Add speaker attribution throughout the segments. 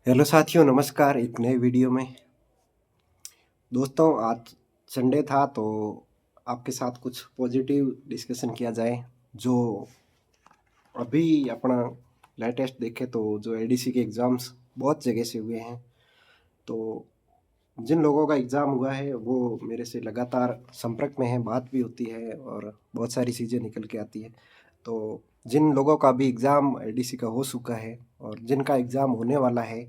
Speaker 1: Hello साथियों, नमस्कार। एक नए वीडियो में दोस्तों, आज संडे था तो आपके साथ कुछ पॉजिटिव डिस्कशन किया जाए। जो अभी अपना लेटेस्ट देखें तो जो एडीसी के एग्ज़ाम्स बहुत जगह से हुए हैं। तो जिन लोगों का एग्ज़ाम हुआ है वो मेरे से लगातार संपर्क में हैं, बात भी होती है और बहुत सारी चीज़ें निकल के आती है। तो जिन लोगों का भी एग्ज़ाम एडीसी का हो चुका है और जिनका एग्ज़ाम होने वाला है,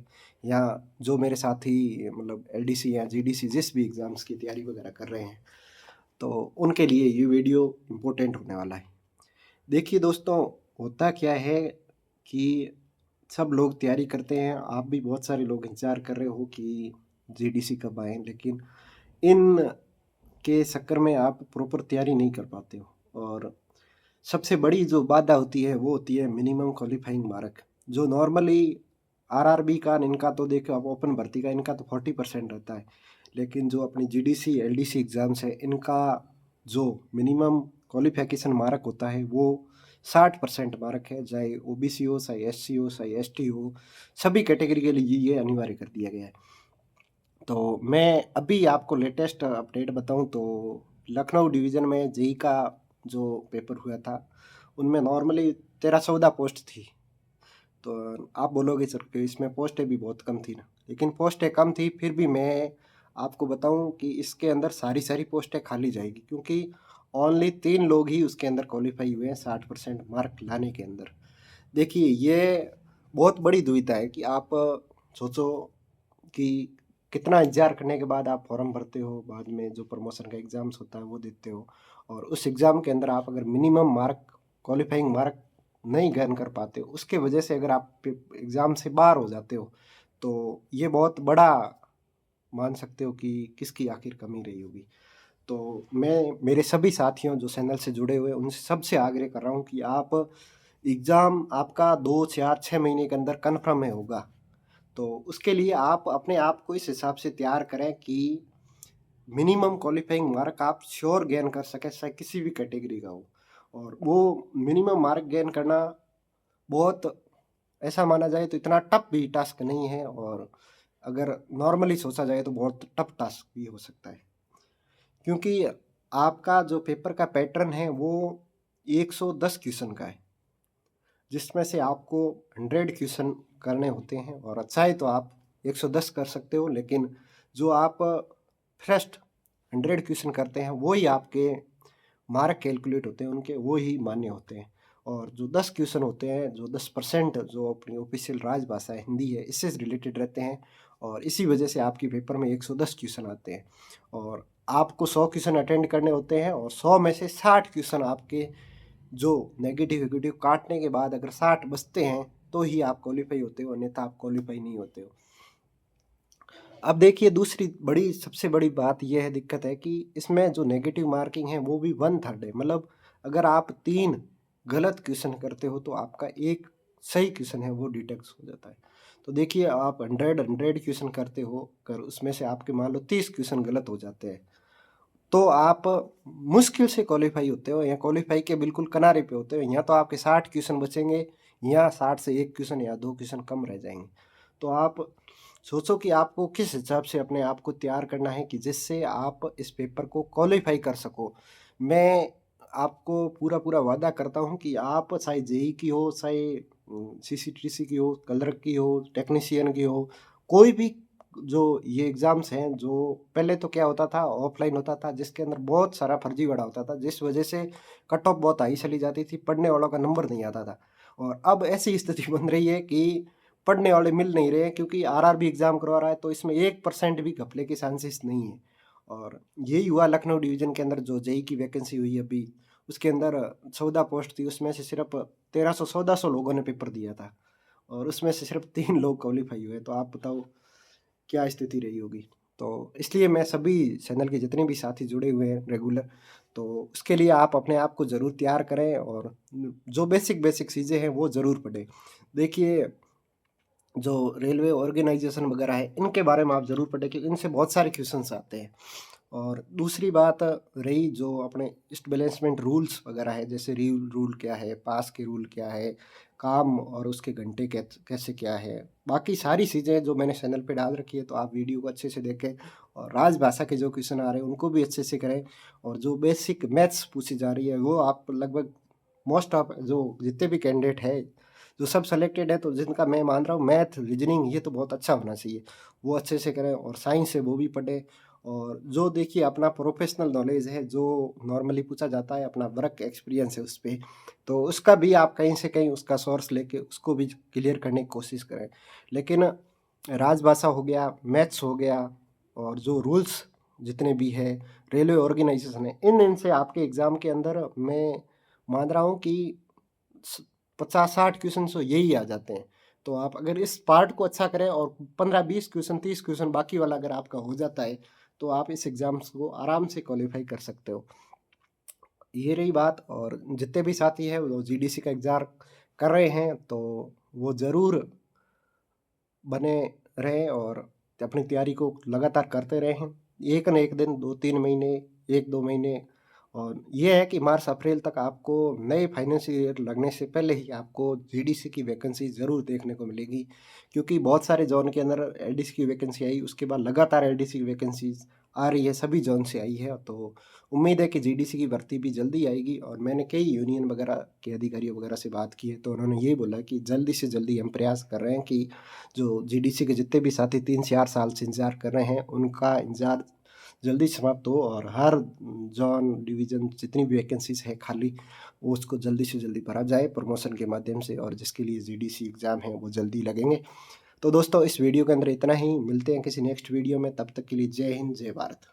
Speaker 1: या जो मेरे साथी मतलब एडीसी या जीडीसी जिस भी एग्ज़ाम्स की तैयारी वगैरह कर रहे हैं, तो उनके लिए ये वीडियो इम्पोर्टेंट होने वाला है। देखिए दोस्तों, होता क्या है कि सब लोग तैयारी करते हैं, आप भी बहुत सारे लोग इंतज़ार कर रहे हो कि जीडीसी कब आएँ, लेकिन इन के चक्कर में आप प्रॉपर तैयारी नहीं कर पाते हो। और सबसे बड़ी जो बाधा होती है वो होती है मिनिमम क्वालिफाइंग मार्क। जो नॉर्मली आरआरबी का, इनका तो देखो आप, ओपन भर्ती का इनका तो 40% रहता है, लेकिन जो अपनी जीडीसी एलडीसी एग्ज़ाम्स है इनका जो मिनिमम क्वालिफिकेशन मार्क होता है वो 60% मार्क है। चाहे ओबीसी हो, चाहे एससी हो, चाहे एसटी हो, सभी कैटेगरी के लिए ये अनिवार्य कर दिया गया है। तो मैं अभी आपको लेटेस्ट अपडेट बताऊं तो लखनऊ डिवीज़न में जेई का जो पेपर हुआ था उनमें नॉर्मली 13-14 पोस्ट थी। तो आप बोलोगे सर कि इसमें पोस्टें भी बहुत कम थी ना, लेकिन पोस्टें कम थी फिर भी मैं आपको बताऊं कि इसके अंदर सारी सारी पोस्टें खाली जाएगी, क्योंकि ओनली 3 लोग ही उसके अंदर क्वालिफाई हुए हैं 60% मार्क लाने के अंदर। देखिए, ये बहुत बड़ी दुविधा है कि आप सोचो कि कितना इंतज़ार करने के बाद आप फॉर्म भरते हो, बाद में जो प्रमोशन का एग्ज़ाम्स होता है वो देते हो, और उस एग्ज़ाम के अंदर आप अगर मिनिमम मार्क, क्वालिफाइंग मार्क नहीं अर्न कर पाते हो, उसके वजह से अगर आप एग्ज़ाम से बाहर हो जाते हो, तो ये बहुत बड़ा मान सकते हो कि किसकी आखिर कमी रही होगी। तो मैं मेरे सभी साथियों जो चैनल से जुड़े हुए हैं उनसे सबसे आग्रह कर रहा हूँ कि आप एग्ज़ाम आपका 2, 4, 6 महीने के अंदर कन्फर्म में होगा। तो उसके लिए आप अपने आप को इस हिसाब से तैयार करें कि मिनिमम क्वालिफाइंग मार्क आप श्योर गेन कर सकें, चाहे किसी भी कैटेगरी का हो। और वो मिनिमम मार्क गेन करना बहुत, ऐसा माना जाए तो इतना टफ भी टास्क नहीं है, और अगर नॉर्मली सोचा जाए तो बहुत टफ टास्क भी हो सकता है, क्योंकि आपका जो पेपर का पैटर्न है वो 110 क्वेश्चन का है, जिसमें से आपको 100 क्वेश्चन करने होते हैं, और अच्छा है तो आप 110 कर सकते हो, लेकिन जो आप फर्स्ट 100 क्वेश्चन करते हैं वो ही आपके मार्क कैलकुलेट होते हैं, उनके वो ही मान्य होते हैं। और जो 10 क्वेश्चन होते हैं, जो 10% जो अपनी ऑफिशियल राजभाषा है हिंदी है, इससे रिलेटेड रहते हैं, और इसी वजह से आपके पेपर में 110 क्वेश्चन आते हैं। और आपको 100 क्वेश्चन अटेंड करने होते हैं, और 100 में से 60 क्वेश्चन आपके जो नेगेटिव वेगेटिव काटने के बाद अगर 60 बचते हैं तो ही आप क्वालिफाई होते हो, अन्यथा आप क्वालिफाई नहीं होते हो। अब देखिए, दूसरी बड़ी, सबसे बड़ी बात यह है, दिक्कत है कि इसमें जो नेगेटिव मार्किंग है वो भी 1/3 है। मतलब अगर आप 3 गलत क्वेश्चन करते हो तो आपका एक सही क्वेश्चन है वो डिडक्ट हो जाता है। तो देखिए, आप 100 क्वेश्चन करते हो, कर उसमें से आपके मान लो 30 क्वेश्चन गलत हो जाते हैं, तो आप मुश्किल से क्वालिफाई होते हो, या क्वालिफाई के बिल्कुल किनारे पे होते हो। या तो आपके 60 क्वेश्चन बचेंगे, या 60 से 1 क्वेश्चन या 2 क्वेश्चन कम रह जाएंगे। तो आप सोचो कि आपको किस हिसाब से अपने आप को तैयार करना है कि जिससे आप इस पेपर को क्वालिफाई कर सको। मैं आपको पूरा पूरा वादा करता हूँ कि आप चाहे जेई की हो, चाहे सीसीटीसी की हो, क्लर्क की हो, टेक्नीशियन की हो, कोई भी, जो ये एग्ज़ाम्स हैं, जो पहले तो क्या होता था, ऑफलाइन होता था, जिसके अंदर बहुत सारा फर्जीवाड़ा होता था, जिस वजह से कट ऑफ बहुत हाई चली जाती थी, पढ़ने वालों का नंबर नहीं आता था। और अब ऐसी स्थिति बन रही है कि पढ़ने वाले मिल नहीं रहे हैं, क्योंकि आरआरबी एग्ज़ाम करवा रहा है तो इसमें 1% भी घपले के चांसेस नहीं है। और यही हुआ लखनऊ डिवीज़न के अंदर, जो जेई की वैकेंसी हुई अभी, उसके अंदर 14 पोस्ट थी, उसमें से सिर्फ 1300-1400 लोगों ने पेपर दिया था, और उसमें से सिर्फ 3 लोग क्वालिफाई हुए। तो आप बताओ क्या स्थिति रही होगी। तो इसलिए मैं सभी चैनल के जितने भी साथी जुड़े हुए हैं रेगुलर, तो उसके लिए आप अपने आप को ज़रूर तैयार करें, और जो बेसिक बेसिक चीज़ें हैं वो ज़रूर पढ़ें। देखिए, जो रेलवे ऑर्गेनाइजेशन वगैरह है इनके बारे में आप ज़रूर पढ़ें, क्योंकि इनसे बहुत सारे क्वेश्चंस आते हैं। और दूसरी बात रही जो अपने इस्टैब्लिशमेंट रूल्स वगैरह है, जैसे रूल क्या है, पास के रूल क्या है, काम और उसके घंटे कैसे क्या है, बाकी सारी चीज़ें जो मैंने चैनल पे डाल रखी है, तो आप वीडियो को अच्छे से देखें और राजभाषा के जो क्वेश्चन आ रहे हैं उनको भी अच्छे से करें। और जो बेसिक मैथ्स पूछी जा रही है वो आप लगभग मोस्ट ऑफ जो जितने भी कैंडिडेट है जो सब सेलेक्टेड है, तो जिनका मैं मान रहा हूँ मैथ रीजनिंग ये तो बहुत अच्छा होना चाहिए, वो अच्छे से करें। और साइंस है वो भी पढ़ें। और जो देखिए अपना प्रोफेशनल नॉलेज है जो नॉर्मली पूछा जाता है, अपना वर्क एक्सपीरियंस है उस पे, तो उसका भी आप कहीं से कहीं उसका सोर्स लेके उसको भी क्लियर करने की कोशिश करें। लेकिन राजभाषा हो गया, मैथ्स हो गया और जो रूल्स जितने भी है, रेलवे ऑर्गेनाइजेशन है, इनसे आपके एग्ज़ाम के अंदर मैं मान रहा हूँ कि 50-60 क्वेश्चन तो यही आ जाते हैं। तो आप अगर इस पार्ट को अच्छा करें और 15-20 क्वेश्चन 30 क्वेश्चन बाकी वाला अगर आपका हो जाता है, तो आप इस एग्ज़ाम्स को आराम से क्वालिफ़ाई कर सकते हो। ये रही बात। और जितने भी साथी हैं वो जीडीसी का एग्ज़ाम कर रहे हैं, तो वो ज़रूर बने रहें और अपनी तैयारी को लगातार करते रहें। एक न एक दिन 2-3 महीने, 1-2 महीने, और ये है कि मार्च अप्रैल तक आपको नए फाइनेंशियल ईयर लगने से पहले ही आपको जीडीसी की वैकेंसी ज़रूर देखने को मिलेगी। क्योंकि बहुत सारे ज़ोन के अंदर एडीसी की वैकेंसी आई, उसके बाद लगातार एडीसी की वैकेंसीज़ आ रही है, सभी ज़ोन से आई है। तो उम्मीद है कि जीडीसी की भर्ती भी जल्दी आएगी। और मैंने कई यूनियन वगैरह के अधिकारियों वगैरह से बात की है, तो उन्होंने ये बोला कि जल्दी से जल्दी हम प्रयास कर रहे हैं कि जो जीडीसी के जितने भी साथी 3-4 साल से इंतज़ार कर रहे हैं, उनका इंतज़ार जल्दी समाप्त हो और हर ज़ोन, डिवीज़न जितनी भी वैकेंसीज़ है खाली, वो उसको जल्दी से जल्दी भरा जाए प्रमोशन के माध्यम से, और जिसके लिए जीडीसी एग्ज़ाम है वो जल्दी लगेंगे। तो दोस्तों इस वीडियो के अंदर इतना ही, मिलते हैं किसी नेक्स्ट वीडियो में, तब तक के लिए जय हिंद, जय भारत।